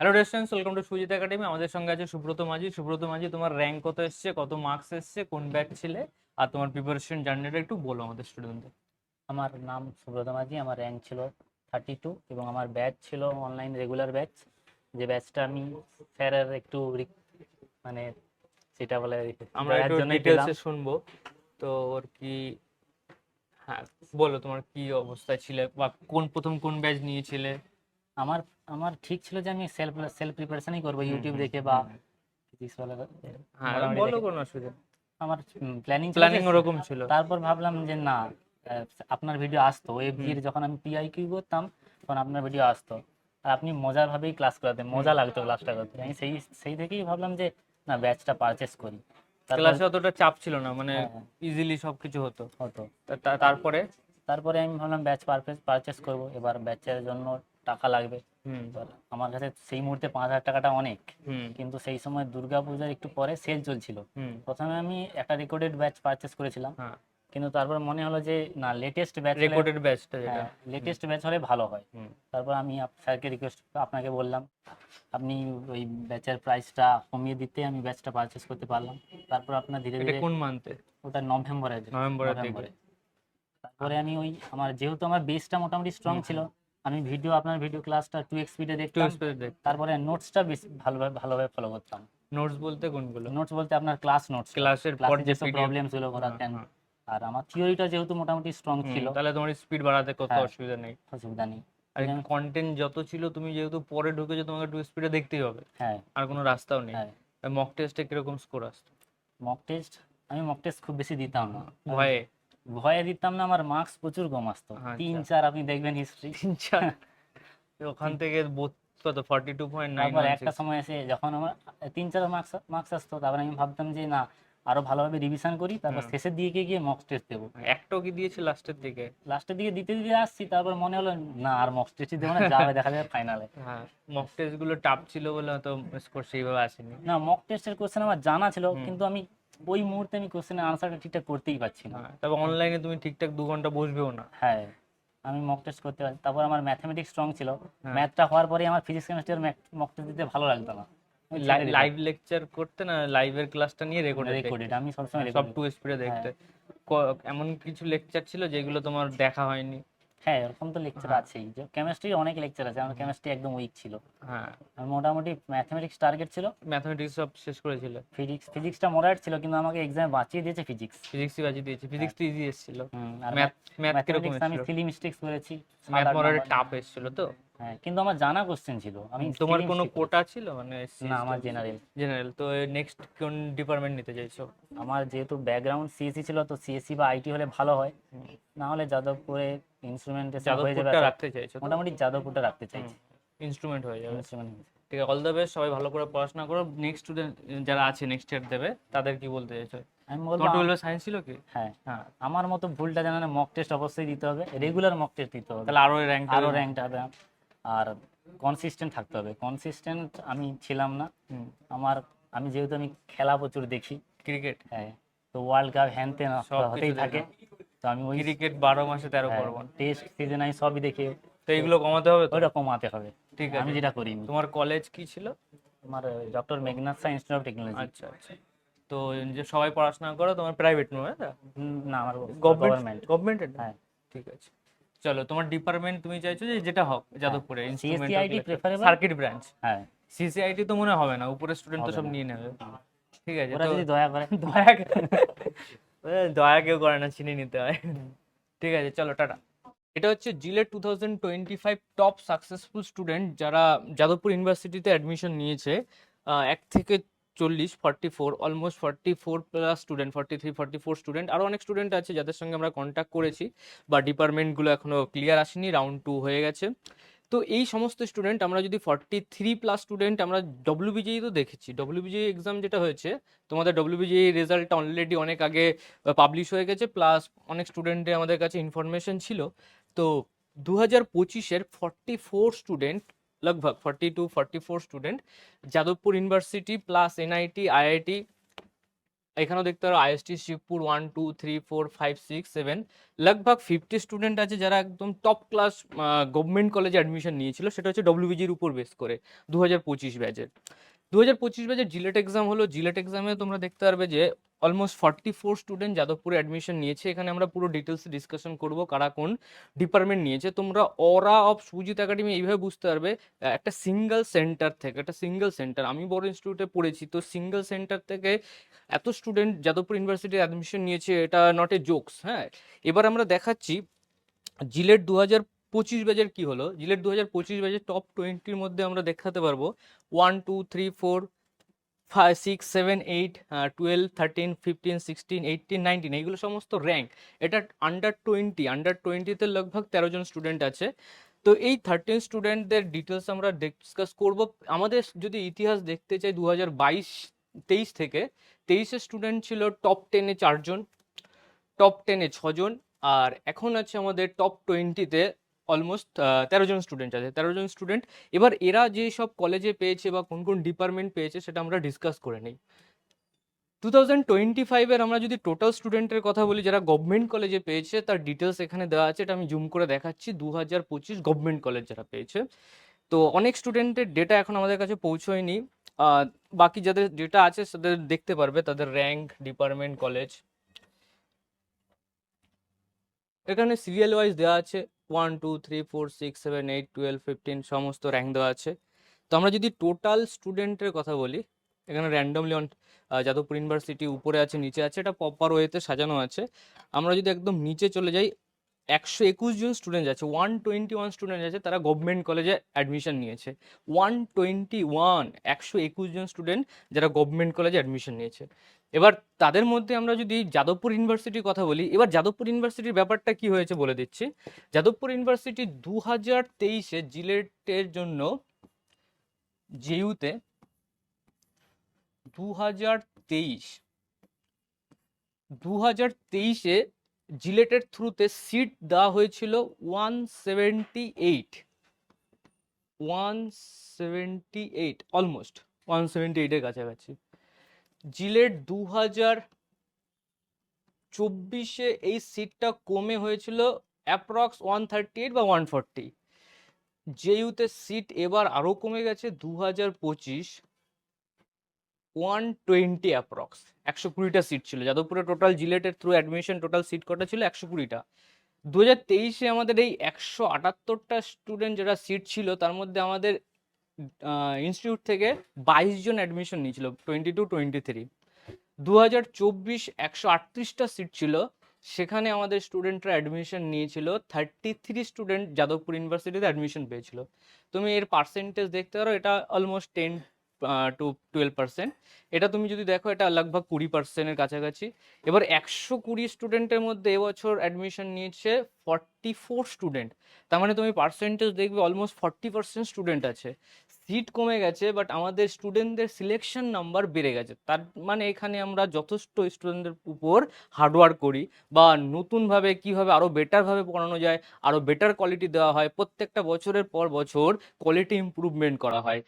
Hello restaurants, welcome to Sujit academy. আমাদের সঙ্গে আছে সুব্রত মাঝি। সুব্রত মাঝি, তোমার র্যাঙ্ক কত এসছে, কত মার্কস এসছে, কোন ব্যাচ ছিলে, আর তোমার প্রিপারেশন জার্নিটা একটু বলো আমাদের স্টুডেন্টদের। আমার নাম সুব্রত মাঝি। আমার র্যাঙ্ক ছিল 32 এবং আমার ব্যাচ ছিল অনলাইন রেগুলার ব্যাচ। যে ব্যাচটা আমি স্যারের একটু মানে সেটা বলে আমরা দয়ার একটু জন্যই পেলাম। ডিটেলসে শুনবো। তো ওর কি, হ্যাঁ, বলো তোমার কি অবস্থায় ছিলে বা প্রথম কোন ব্যাচ নিয়েছিলে। আমার আমার ঠিক ছিল যে আমি সেলফ সেলফ প্রিপারেশনই করবো হুম ইউটিউব হুম দেখে বা হুম। ফিজিক্স ওয়ালা হ্যাঁ, মোটামুটি বলো, দেখে। কোনো অসুবিধা নেই। আমার প্ল্যানিং ছিল যে প্ল্যানিং ওরকম ছিল। তারপর ভাবলাম যে না, আপনার ভিডিও আসতো হুম ওয়েবজির যখন আমি পিআইকিউ করতাম তখন আপনার ভিডিও আসতো। আর আপনি মজার ভাবেই ক্লাস করাতেন, হুম। মজা লাগতো ক্লাসটা করতে। আমি সেই সেই থেকেই ভাবলাম যে না, ব্যাচটা পারচেস করি। তারপর ক্লাসে অতটা চাপ ছিল না, মানে হ্যাঁ হ্যাঁ, ইজিলি সবকিছু হতো। হতো। তারপরে। তারপরে আমি ভাবলাম ব্যাচ পারচেস করব, এবার ব্যাচের জন্য টাকা লাগবে। হুম এবার আমার কাছে সেই মুহূর্তে 5,000 টাকাটা অনেক, হুম কিন্তু সেই সময় দুর্গাপূজার একটু পরে সেল চলছিল। হুম। প্রথমে আমি একটা রেকর্ডেড ব্যাচ পারচেস করেছিলাম, হ্যাঁ, কিন্তু তারপর মনে হলো যে না, লেটেস্ট ব্যাচ হলে, রেকর্ডেড ব্যাচটা যেটা। হ্যাঁ হুম লেটেস্ট ব্যাচ হলে ভালো হয়। হুম। তারপর আমি স্যারকে রিকোয়েস্ট আপনাকে বললাম, আপনি ওই ব্যাচের প্রাইসটা কমিয়ে দিতে আমি ব্যাচটা পারচেস করতে পারলাম। তারপর আপনার ধীরে এটা ধীরে, কোন মান্থে? ওটা নভেম্বরে, নভেম্বরের দিকে। নভেম্বরে। তারপরে আমি ওই আমার যেহেতু আমার বেসটা মোটামুটি স্ট্রং হুম ছিল, হুম। আমি আপনার ভিডিও ক্লাসটা 2x স্পিডে একটু দেখতাম। স্পেস দেখতে। তারপরে নোটসটা বেশ ভালোভাবে ভালোভাবে ফলো করতাম। নোটস বলতে কোনগুলো? নোটস বলতে আপনার ক্লাস নোটসটা, ক্লাসের পর ক্লাসে যে যেসব পিডিএফ। প্রবলেমস গুলো হ্যাঁ করাতেন। হ্যাঁ। আর আমার থিওরিটা যেহেতু মোটামুটি স্ট্রং ছিল, তাহলে তোমার স্পিড বাড়াতে কত হ্যাঁ অসুবিধা নেই। অসুবিধা নেই। আর এই যে কন্টেন্ট যত ছিল, তুমি যেহেতু পরে ঢুকেছো, তোমাকে একটু স্পিডে দেখতেই হবে। হ্যাঁ আর কোনো রাস্তাও নেই। হ্যাঁ, মক টেস্টে কিরকম স্কোর আসতো? মক টেস্ট, আমি মক টেস্ট খুব বেশি দিতাম না। আমি ভয়ে? ভয়ে দিতাম না, আমার মার্কস প্রচুর কম আসতো, তিন আচ্ছা। চার আপনি দেখবেন হিস্ট্রি। 3-4? ওখান থেকে কত, 42.9 তারপর একটা 16? সময় এসে যখন আমার 3-4 মার্কস মার্কস আসতো, তারপরে আমি ভাবতাম যে না, আরো ভালোভাবে রিভিশন করি, তারপর হুম। শেষের দিকে গিয়ে মক টেস্ট দেবো। একটাও কি দিয়েছে লাস্টের দিকে? লাস্টের দিকে দিতে দিতে আসছি, তারপর মনে হলো না, আর মক টেস্টই দেবো না, যা হবে দেখা যাবে ফাইনালে। হ্যাঁ, মক টেস্ট গুলো টাফ ছিল বলে হয়তো স্কোর সেইভাবে আসেনি। না, মক টেস্টের কোশ্চেন আমার জানা ছিল, হুম। কিন্তু আমি ওই মুহূর্তে আমি কোশ্চেনের আনসারটা ঠিকঠাক করতেই পারছি না। হ্যাঁ, তবে অনলাইনে তুমি ঠিকঠাক 2 ঘন্টা বসবেও না। হ্যাঁ, আমি মক টেস্ট করতে পারি। তারপর আমার ম্যাথমেটিক্স স্ট্রং ছিল। হ্যাঁ। ম্যাথটা হওয়ার পরেই আমার ফিজিক্স কেমিস্ট্রি মক টেস্ট দিতে ভালো লাগতো না, আমি ছেড়ে দিতাম। লাইভ লেকচার করতে না, লাইভের ক্লাসটা নিয়ে রেকর্ডেড দেখতে। রেকর্ডেড, আমি সবসময় হ্যাঁ, সব রেকর্ডেড। 2 স্পিডে হ্যাঁ দেখতে। এমন কিছু লেকচার ছিল যেগুলো তোমার দেখা হয়নি? হ্যাঁ, এরকম তো লেকচার হ্যাঁ। আছেই, যে কেমিস্ট্রির অনেক লেকচার আছে, আমার কেমিস্ট্রি একদম উইক ছিল। হ্যাঁ। আমার মোটামুটি ম্যাথমেটিক্স টার্গেট ছিল। ম্যাথমেটিক্স সব শেষ করেছিল? ফিজিক্সটা মডারেট ছিল, কিন্তু আমাকে এক্সামে বাঁচিয়ে দিয়েছে ফিজিক্স। ফিজিক্সই বাজি দিয়েছে, হ্যাঁ ফিজিক্স তো ইজি এসেছিল। আর ম্যাথ ম্যাথ কিরকম ম্যাথমেটিক্স আমি এসেছিল? সিলি মিস্টেক্স করেছি, সাত ম্যাথ আট মডারেট নাম্বার টাফ এসেছিল তো? হ্যাঁ, কিন্তু আমার জানা কোশ্চেন ছিল, আমি তোমার সিলি কোনো মিস্টেক কোটা করেছি। ছিল, মানে এসসি না, এসটি? আমার জেনারেল। জেনারেল তো। নেক্সট কোন ডিপার্টমেন্ট নিতে চাইছো? আমার যেহেতু ব্যাকগ্রাউন্ড সিএসসি ছিল, তো সিএসসি বা আইটি হলে ভালো হয়। হুম, না হলে যাদবপুরে ইনস্ট্রুমেন্টেশন হয়ে যাবে যাদবপুরটা সব। রাখতে চাইছো তো? মোটামুটি যাদবপুরটা রাখতে হুম, চাইছি। ইনস্ট্রুমেন্ট হয়ে যাবে। ইনস্ট্রুমেন্ট। ঠিক আছে, অল দ্য বেস্ট, সবাই ভালো করে পড়াশোনা করো। নেক্সট স্টুডেন্ট যারা আছে, নেক্সট ইয়ার দেবে, তাদের কি বলতে চাইছো? আমি বলবো তোমার 12 সায়েন্স ছিল কি? হ্যাঁ, হ্যাঁ। আমার মতো ভুলটা যেন মক টেস্ট অবশ্যই দিতে হবে, রেগুলার মক টেস্ট দিতে হবে, তাহলে আরো র্যাঙ্কটা। আরো র্যাঙ্কটা হবে। আর কনসিস্টেন্ট থাকতে হবে, কনসিস্টেন্ট আমি ছিলাম না। হুম। আমার, যেহেতু আমি খেলা প্রচুর দেখি, ক্রিকেট। হ্যাঁ, তো ওয়ার্ল্ড কাপ হ্যান ত্যান সব কিছু হতেই থাকে, দেখো। তো আমি ওই ক্রিকেট 12 মাসে 13 হ্যাঁ পর্ব। টেস্ট সিজন আমি সবই দেখি। তো তো এইগুলো কমাতে হবে তো। ওইটা কমাতে হবে, ঠিক আমি আছে। যেটা করিনি। তোমার কলেজ কি ছিল? আমার doctor Meghnad Saha institute of technology. আচ্ছা আচ্ছা। তো যে সবাই পড়াশোনা করো, তোমার প্রাইভেট নয়, তাই? না, আমার গভর্নমেন্ট? গভর্নমেন্ট। গভর্নমেন্টের না? হ্যাঁ, ঠিক আছে। চলো, তোমার ডিপার্টমেন্ট তুমি চাইছো যে যেটা হোক হ্যাঁ যাদবপুরে, CSC instrumental, IT preferable. Circuit branch. হ্যাঁ, সিসিআইটি তো মনে হবে না, উপরের স্টুডেন্ট তো হবে সব না। নিয়ে নেবে। ঠিক আছে ওরা তো। যদি দয়া করে। দয়া দয়া কেউ করে না, চিনে নিতে হয়। ঠিক আছে, চলো, টাটা। এটা হচ্ছে জিলেট 2025 টপ সাকসেসফুল স্টুডেন্ট যারা যাদবপুর ইউনিভার্সিটিতে অ্যাডমিশন নিয়েছে। 1 থেকে 40, 44, অলমোস্ট 44+ স্টুডেন্ট, 43, 44 স্টুডেন্ট। আরও অনেক স্টুডেন্ট আছে যাদের সঙ্গে আমরা কন্ট্যাক্ট করেছি, বা ডিপার্টমেন্টগুলো এখনো ক্লিয়ার আসেনি, রাউন্ড 2 হয়ে গেছে। তো এই সমস্ত স্টুডেন্ট, আমরা যদি 43+ স্টুডেন্ট, আমরা ডব্লিউবিজেই তো দেখেছি, ডব্লিউবিজেই এক্সাম যেটা হয়েছে, তোমাদের ডব্লিউবিজেই রেজাল্টটা অলরেডি অনেক আগে পাবলিশ হয়ে গেছে, প্লাস অনেক স্টুডেন্টের আমাদের কাছে ইনফরমেশন ছিল। তো 2025-এর 44 স্টুডেন্ট, লগভগ 42-44 student Jadavpur university plus NIT, IIT, এখানেও দেখতে পারো আইএসটি শিবপুর 1 2 3 4 5 6 7 लगभग 50 স্টুডেন্ট আছে যারা একদম টপ ক্লাস গভর্নমেন্ট কলেজে অ্যাডমিশন নিয়েছিল, সেটা হচ্ছে ডব্লিউবিজির উপর বেস করে 2025 ব্যাচের। 2025 ব্যাচের জিলেট এক্সাম হলো। জিলেট এক্সামে তোমরা দেখতে পারবে যে অলমোস্ট 44 স্টুডেন্ট যাদবপুরে অ্যাডমিশন নিয়েছে। এখানে আমরা পুরো ডিটেলসে ডিসকাশন করব কারা কোন ডিপার্টমেন্ট নিয়েছে। তোমরা অরা অফ সুজিত একাডেমি এইভাবে বুঝতে পারবে, একটা সিঙ্গেল সেন্টার থেকে, একটা সিঙ্গেল সেন্টার, আমি বড় ইনস্টিটিউটে পড়েছি, তো সিঙ্গেল সেন্টার থেকে এত স্টুডেন্ট যাদবপুর ইউনিভার্সিটি অ্যাডমিশন নিয়েছে, এটা নট এ জোকস। হ্যাঁ, এবার আমরা দেখাচ্ছি জিলেট 2025 ব্যাচের কি হলো। জিলেট 2025 ব্যাচের টপ 20-র মধ্যে আমরা দেখাতে পারবো 1 2 3 4 5 6 7 8 12 13 15 16 18 19, এইগুলো সমস্ত র্যাঙ্ক। এটা আন্ডার 20তে লগভগ 13 জন স্টুডেন্ট আছে। তো এই 13 স্টুডেন্টদের ডিটেলস আমরা ডিসকাস করব। আমাদের যদি ইতিহাস দেখতে চাই 2022-23 থেকে, 23-এর স্টুডেন্ট ছিল টপ 10-এ 4 জন, টপ 10-এ 6 জন, আর এখন আছে আমাদের টপ 20-তে অলমোস্ট 13 জন স্টুডেন্ট আছে, 13 জন স্টুডেন্ট। এবার এরা যে সব কলেজে পেয়েছে বা কোন কোন ডিপার্টমেন্ট পেয়েছে সেটা আমরা ডিসকাস করে নিই। 2025-এর আমরা যদি টোটাল স্টুডেন্টের কথা বলি যারা গভর্নমেন্ট কলেজে পেয়েছে, তার ডিটেলস এখানে দেওয়া আছে, এটা আমি জুম করে দেখাচ্ছি। 2025 গভর্নমেন্ট কলেজ যারা পেয়েছে, তো অনেক স্টুডেন্টের ডেটা এখন আমাদের কাছে পৌঁছয়নি। আহ, বাকি যাদের ডেটা আছে তাদের দেখতে পারবে, তাদের র্যাঙ্ক, ডিপার্টমেন্ট, কলেজ এখানে সিরিয়াল ওয়াইজ দেওয়া আছে। 1 2 3 4 6 7 8 12 15 সমস্ত র্যাঙ্ক দেওয়া আছে। তো আমরা যদি টোটাল স্টুডেন্টের কথা বলি, এখানে র্যান্ডমলি যাদবপুর ইউনিভার্সিটি উপরে আছে, নিচে আছে, এটা প্রপার ওয়েতে সাজানো আছে। আমরা যদি একদম নিচে চলে যাই, 121 জন স্টুডেন্ট আছে, 121 স্টুডেন্ট আছে, তারা গভর্নমেন্ট কলেজে অ্যাডমিশন নিয়েছে। 121 জন স্টুডেন্ট যারা গভর্নমেন্ট কলেজে অ্যাডমিশন নিয়েছে। এবার তাদের মধ্যে আমরা যদি যাদবপুর ইউনিভার্সিটির কথা বলি, এবার যাদবপুর ইউনিভার্সিটির ব্যাপারটা কি হয়েছে বলে দিচ্ছি। যাদবপুর ইউনিভার্সিটি 2023-এ জিলেটের জন্য জেইউতে 2023 2023-এ জিলেটের থ্রুতে সিট দেওয়া হয়েছিল 178 অলমোস্ট 178-এর কাছাকাছি। জিলেট 2024-এ এই সিটটা কমে হয়েছিল অ্যাপ্রক্স 138 বা 140। জেইউতে সিট এবার আরো কমে গেছে, 2025 120 অ্যাপ্রক্স, 120টা সিট ছিল যাদবপুরে। টোটাল জিলেটের থ্রু অ্যাডমিশন টোটাল সিট কটা ছিল? 120টা। 2023-এ আমাদের এই 178টা স্টুডেন্ট যারা সিট ছিল, তার মধ্যে আমাদের ইনস্টিটিউট থেকে 22 জন অ্যাডমিশন নিয়েছিল, 22-23। 2024 138টা সিট ছিল, সেখানে আমাদের স্টুডেন্টরা অ্যাডমিশন নিয়েছিল, 33 স্টুডেন্ট যাদবপুর ইউনিভার্সিটিতে অ্যাডমিশন পেয়েছিল। তুমি এর পার্সেন্টেজ দেখতে পারো, এটা অলমোস্ট 10 to 12%। এটা তুমি যদি দেখো, এটা লগভগ 20%-এর কাছাকাছি। এবার 120 স্টুডেন্টের মধ্যে এবছর অ্যাডমিশন নিয়েছে 44 স্টুডেন্ট, তার মানে তুমি পার্সেন্টেজ দেখবে অলমোস্ট 40% স্টুডেন্ট আছে। সিট কমে গেছে, বাট আমাদের স্টুডেন্টদের সিলেকশন নাম্বার বেড়ে গেছে। তার মানে এখানে আমরা যথেষ্ট স্টুডেন্টদের উপর হার্ডওয়ার্ক করি, বা নতুনভাবে কীভাবে আরও বেটারভাবে পড়ানো যায়, আরও বেটার কোয়ালিটি দেওয়া হয়, প্রত্যেকটা বছরের পর বছর কোয়ালিটি ইমপ্রুভমেন্ট করা হয়।